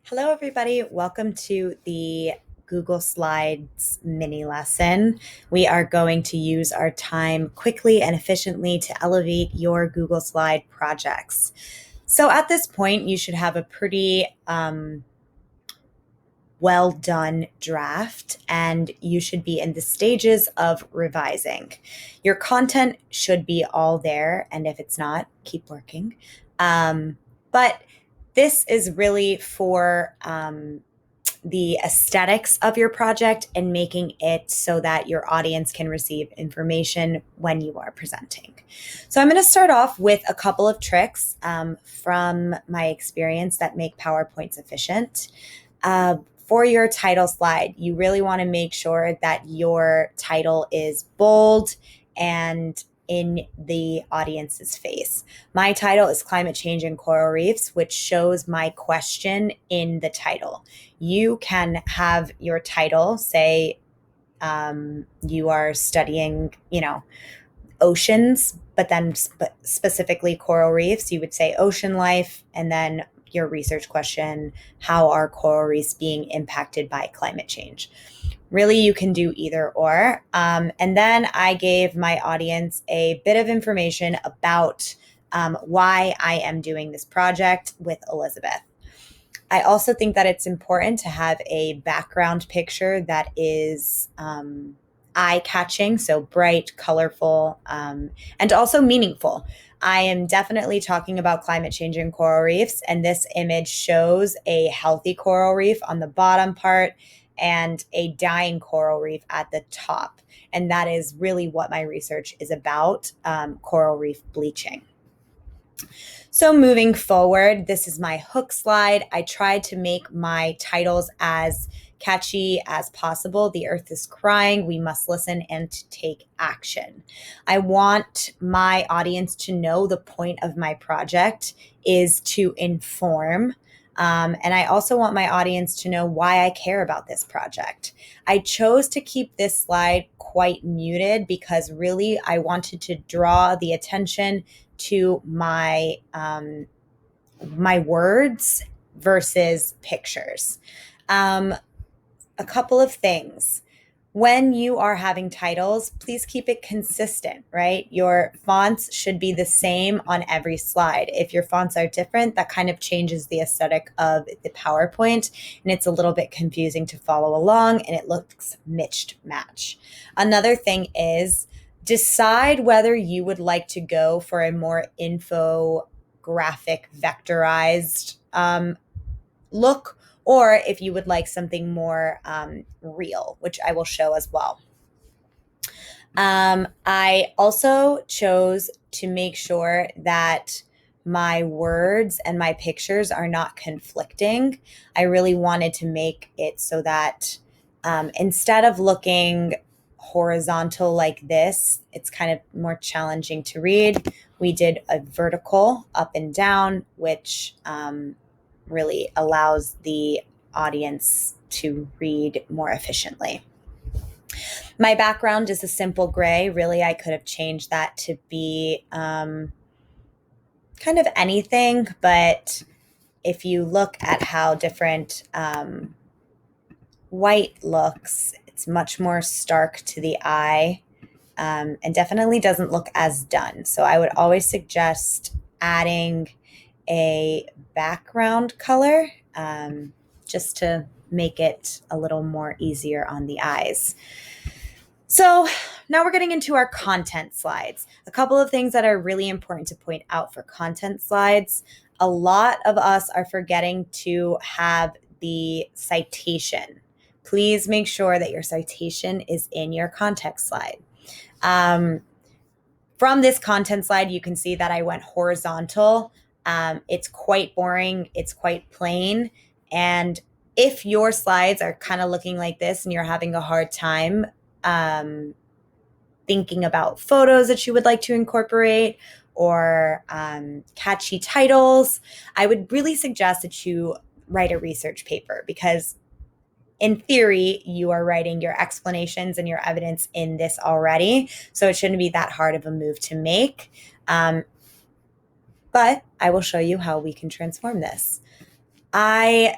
Hello, everybody. Welcome to the Google Slides mini lesson. We are going to use our time quickly and efficiently to elevate your Google Slide projects. So at this point, you should have a pretty well done draft, and you should be in the stages of revising. Your content should be all there, and if it's not, keep working. But this is really for the aesthetics of your project and making it so that your audience can receive information when you are presenting. So I'm going to start off with a couple of tricks from my experience that make PowerPoints efficient. For your title slide, you really want to make sure that your title is bold and in the audience's face. My title is Climate Change and Coral Reefs, which shows my question in the title. You can have your title say you are studying, oceans, but then specifically coral reefs. You would say ocean life, and then your research question, how are coral reefs being impacted by climate change? Really, you can do either or. And then I gave my audience a bit of information about why I am doing this project with Elizabeth. I also think that it's important to have a background picture that is eye-catching, so bright, colorful, and also meaningful. I am definitely talking about climate change and coral reefs, and this image shows a healthy coral reef on the bottom part and a dying coral reef at the top. And that is really what my research is about, coral reef bleaching. So moving forward, this is my hook slide. I tried to make my titles as catchy as possible. The earth is crying. We must listen and take action. I want my audience to know the point of my project is to inform. And I also want my audience to know why I care about this project. I chose to keep this slide quite muted because really I wanted to draw the attention to my words versus pictures. A couple of things. When you are having titles, please keep it consistent, right? Your fonts should be the same on every slide. If your fonts are different, that kind of changes the aesthetic of the PowerPoint, and it's a little bit confusing to follow along, and it looks mismatched match. Another thing is decide whether you would like to go for a more infographic vectorized look, or if you would like something more real, which I will show as well. I also chose to make sure that my words and my pictures are not conflicting. I really wanted to make it so that instead of looking horizontal like this, it's kind of more challenging to read. We did a vertical up and down, which really allows the audience to read more efficiently. My background is a simple gray. Really, I could have changed that to be kind of anything, but if you look at how different white looks, it's much more stark to the eye and definitely doesn't look as done. So I would always suggest adding a background color just to make it a little more easier on the eyes. So now we're getting into our content slides. A couple of things that are really important to point out for content slides. A lot of us are forgetting to have the citation. Please make sure that your citation is in your context slide. From this content slide, you can see that I went horizontal. It's quite boring. It's quite plain. And if your slides are kind of looking like this and you're having a hard time thinking about photos that you would like to incorporate or catchy titles, I would really suggest that you write a research paper because in theory, you are writing your explanations and your evidence in this already. So it shouldn't be that hard of a move to make. But I will show you how we can transform this. I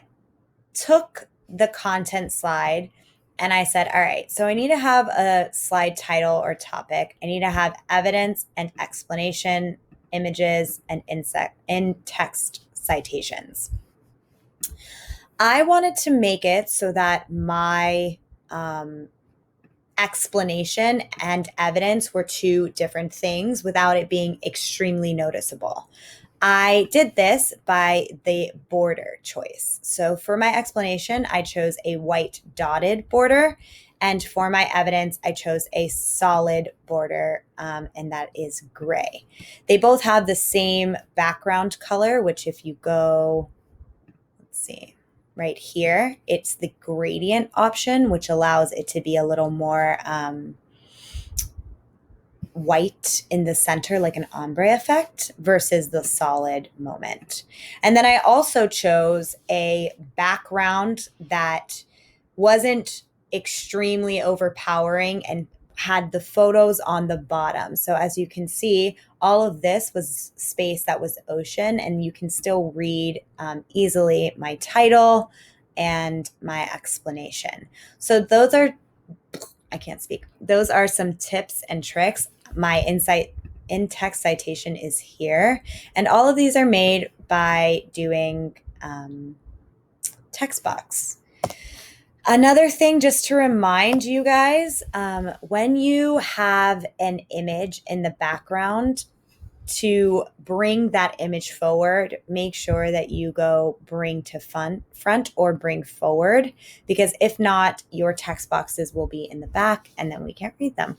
took the content slide and I said, all right, so I need to have a slide title or topic. I need to have evidence and explanation, images, and in-text citations. I wanted to make it so that my explanation and evidence were two different things without it being extremely noticeable. I did this by the border choice. So for my explanation, I chose a white dotted border. And for my evidence, I chose a solid border, and that is gray. They both have the same background color, which if you go, let's see, right here, it's the gradient option, which allows it to be a little more white in the center, like an ombre effect, versus the solid moment. And then I also chose a background that wasn't extremely overpowering and had the photos on the bottom. So as you can see, all of this was space that was ocean, and you can still read easily my title and my explanation. So those are, I can't speak. Those are some tips and tricks. My insight in text citation is here. And all of these are made by doing text box. Another thing, just to remind you guys, when you have an image in the background, to bring that image forward, make sure that you go bring to front or bring forward, because if not, your text boxes will be in the back and then we can't read them.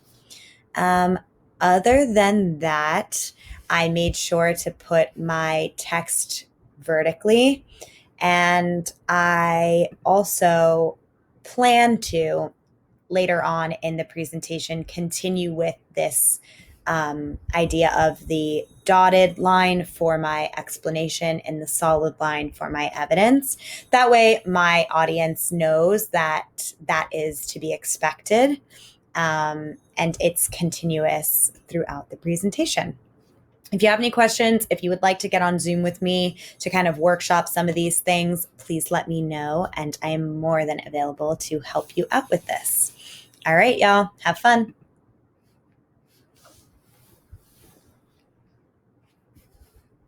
Other than that, I made sure to put my text vertically, and I also plan to later on in the presentation continue with this idea of the dotted line for my explanation and the solid line for my evidence. That way my audience knows that that is to be expected, and it's continuous throughout the presentation. If you have any questions, if you would like to get on Zoom with me to kind of workshop some of these things, please let me know, and I am more than available to help you out with this. All right, y'all, have fun.